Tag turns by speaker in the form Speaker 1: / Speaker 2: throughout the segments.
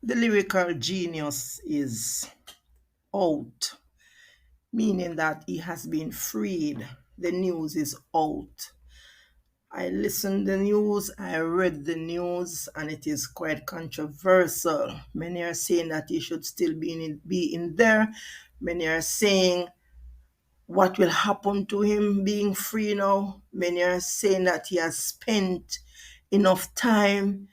Speaker 1: The lyrical genius is out, meaning that he has been freed. The news is out. I listened the news, I read the news, and it is quite controversial. Many are saying that he should still be in there. Many are saying what will happen to him being free now. Many are saying that he has spent enough time.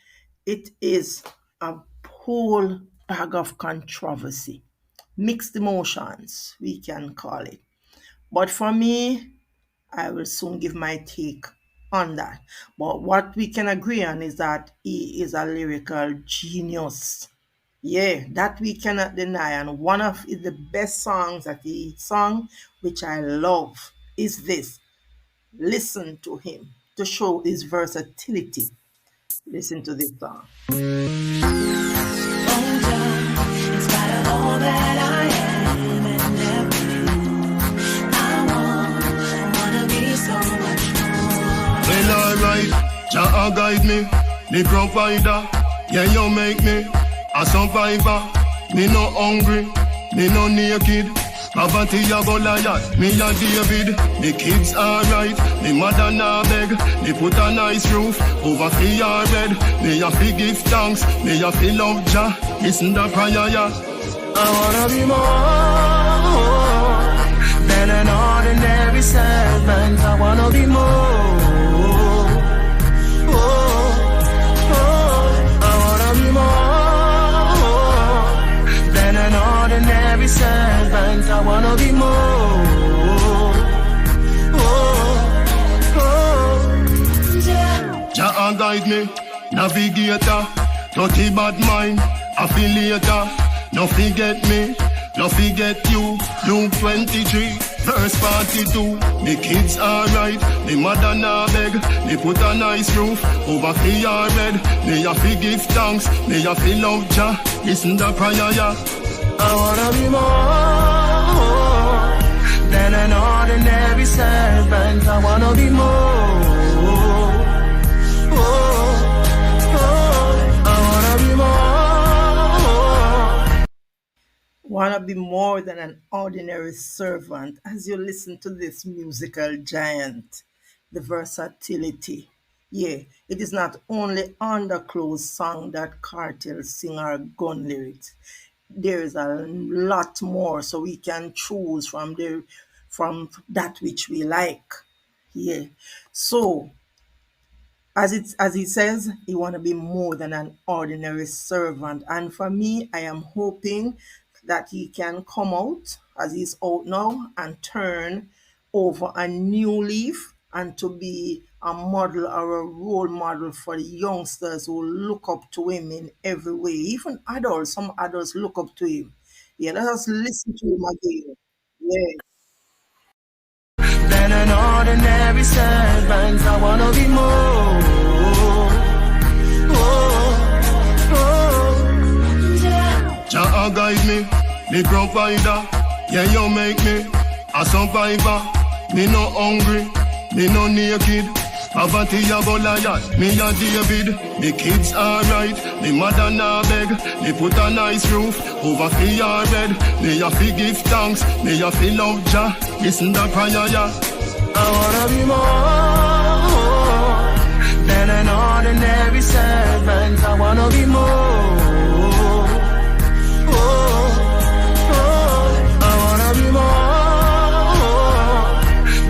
Speaker 1: It is a whole bag of controversy, mixed emotions, we can call it. But for me, I will soon give my take on that. But what we can agree on is that he is a lyrical genius. Yeah, that we cannot deny. And one of the best songs that he sung, which I love, is this. Listen to him to show his versatility. Listen to this song.
Speaker 2: In spite of all that I am and everything I wanna be so much more.
Speaker 3: Well, alright, Jah guide me provider. Yeah, you make me a survivor. Me no hungry, me no naked. Poverty a Goliath, me a David. Me kids alright, me mother nah beg. Me put a nice roof over for your bed. Me a fi give thanks, me a fi love Jah. Listen the prayer, yeah. I wanna be more than an ordinary servant. I wanna be more. Ordinary servant, I wanna be more. Jah guide me, navigator, dirty bad mind, affiliator. No forget me, no forget you. Luke 23, verse 42. Me kids alright, me mother nah beg. Me put a nice roof over for your bed. Me a fi give thanks, me a fi love Jah. Listen the prayer, yeah. I wanna be more than an ordinary servant. I wanna be more. I
Speaker 1: wanna be more than an ordinary servant. As you listen to this musical giant, the versatility. Yeah, it is not only underclothes song that Cartel sing or gun lyrics. There is a lot more, so we can choose from that which we like. Yeah. So as he says, he want to be more than an ordinary servant. And for me, I am hoping that he can come out as he's out now and turn over a new leaf and to be a model or a role model for the youngsters who look up to him in every way. Even adults, some adults look up to him. Yeah, let us listen to him again. Yeah.
Speaker 3: than an ordinary servant. I wanna be more. Jah guide me provider. Yeah, you make me a survivor. Me no hungry, me no naked. Poverty a Goliath, me a David. Me kids alright, me mother nah beg. Me put a nice roof over for your bed. Me a fi give thanks, me a fi love Jah. Listen the prayer, yeah. I wanna be more than an ordinary servant. I wanna be more. I wanna be more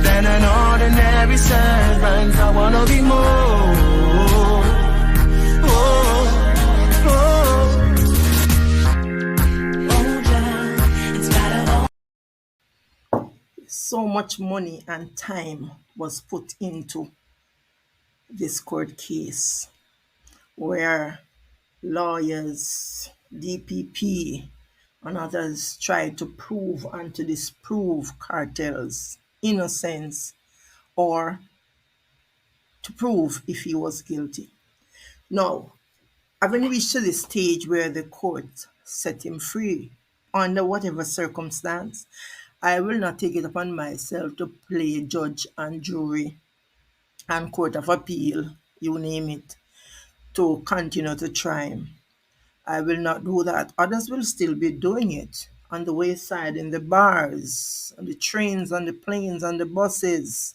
Speaker 3: than an ordinary servant. I wanna be more.
Speaker 1: So much money and time was put into this court case where lawyers, DPP, and others tried to prove and to disprove Cartel's innocence or to prove if he was guilty. Now, having reached to the stage where the court set him free under whatever circumstance, I will not take it upon myself to play judge and jury and court of appeal, you name it, to continue to try him. I will not do that. Others will still be doing it on the wayside, in the bars, on the trains, on the planes, on the buses.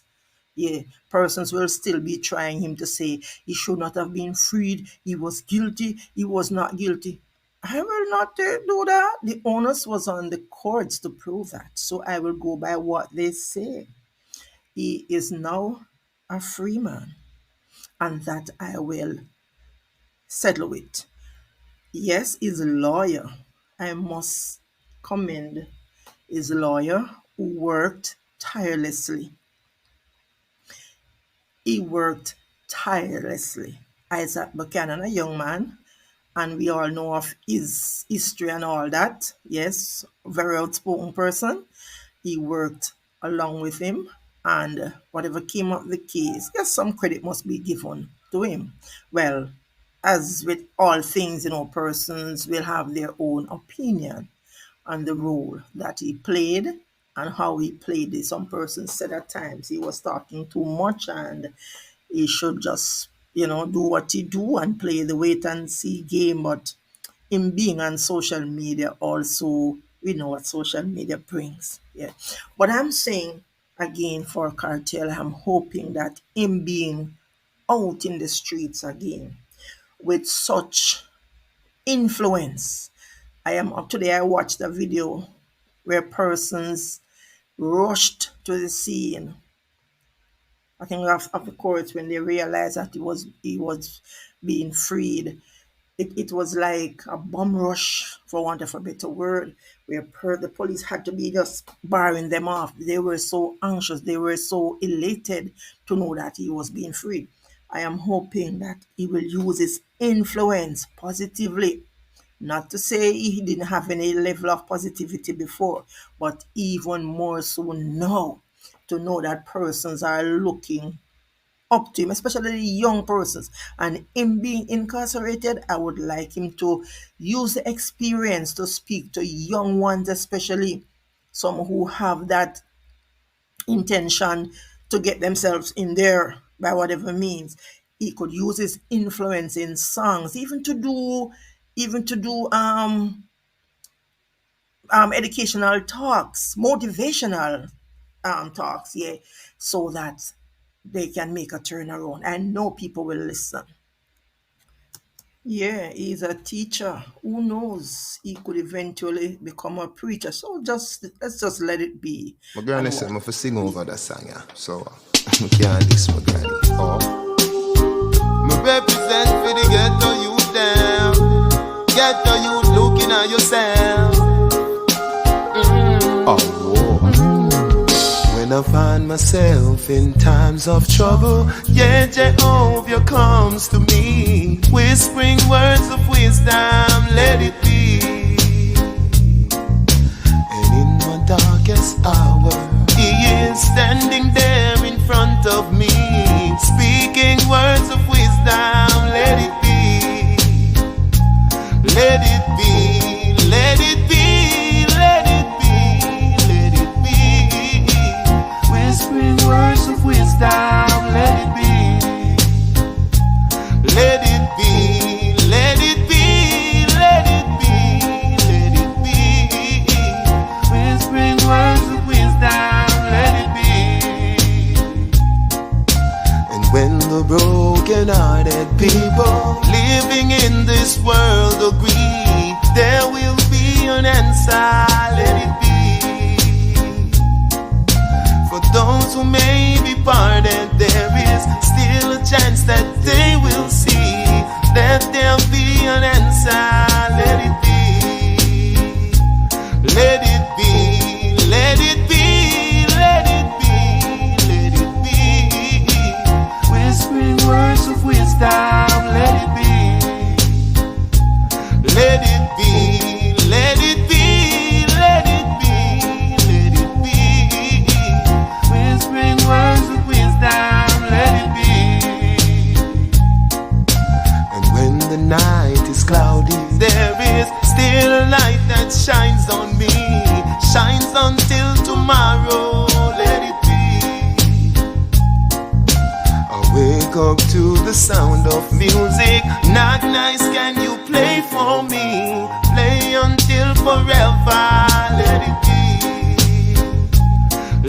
Speaker 1: Yeah, persons will still be trying him to say he should not have been freed, he was guilty, he was not guilty. I will not do that. The onus was on the courts to prove that. So I will go by what they say. He is now a free man, and that I will settle with. Yes, his lawyer. I must commend his lawyer who worked tirelessly. He worked tirelessly. Isaac Buchanan, a young man, and we all know of his history and all that. Yes, very outspoken person. He worked along with him, and whatever came of the case, yes, some credit must be given to him. Well, as with all things, persons will have their own opinion on the role that he played and how he played it. Some persons said at times he was talking too much and he should just, do what he do and play the wait and see game. But him being on social media also, we know what social media brings. Yeah. But I'm saying again for Cartel, I'm hoping that him being out in the streets again with such influence. Today I watched a video where persons rushed to the scene. I think of the courts when they realized that he was being freed. It was like a bomb rush, for want of a better word, where the police had to be just barring them off. They were so anxious, they were so elated to know that he was being freed. I am hoping that he will use his influence positively. Not to say he didn't have any level of positivity before, but even more so now, to know that persons are looking up to him, especially the young persons. And him being incarcerated, I would like him to use the experience to speak to young ones, especially some who have that intention to get themselves in there by whatever means. He could use his influence in songs, even to do educational talks, motivational talks, yeah, so that they can make a turnaround. I know people will listen. Yeah, he's a teacher. Who knows? He could eventually become a preacher. So let's just let it be.
Speaker 4: My granny said me for sing over that song, yeah. So I can't diss my granny. Oh. Me represent for the ghetto youth down. Ghetto youth looking at yourself. Oh, whoa. When I find myself in times of trouble, yeah, Jehovah comes to me, whispering words of wisdom, let it be. And in my darkest hour, He is standing there in front of me, speaking words of wisdom, let it be. Let it be, let it be, let it be, let it be. Whispering words of wisdom, let it be. Let it be, let it be, let it be, let it be. Whispering words of wisdom, let it be. And when the broken-hearted people living in this world agree, there will be an answer, let it be. For those who may be pardoned, there is still a chance that they will see. Let there be an answer, let it be. Let it be, let it be, let it be, let it be. Whispering words of wisdom, let it be. Let it be, let it be, let it be, let it be. Whispering words of wisdom, let it be. And when the night is cloudy, there is still a light that shines on me, shines until tomorrow, let it be. I wake up to the the sound of music. Not nice, can you play for me? Play until forever. Let it be.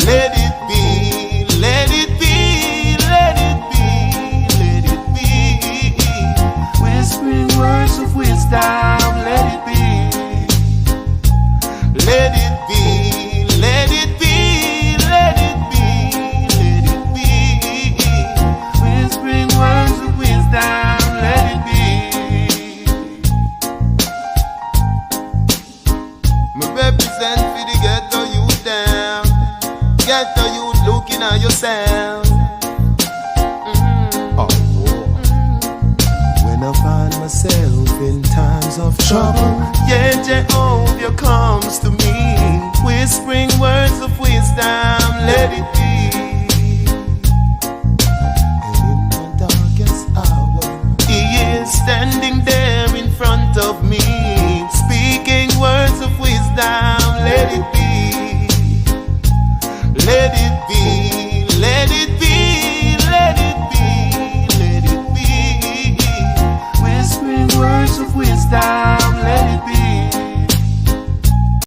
Speaker 4: Let it be. Let it be. Let it be. Let it be. Whispering words of wisdom. Let it be. Let it be. Let it be. Let it be. Let it be. Whispering words of wisdom. Let it be. Me represent for the ghetto youth down. Ghetto youth looking at yourself. When I find myself in times of trouble, yeah, Jehovah comes to me, whispering words of wisdom. Let it be.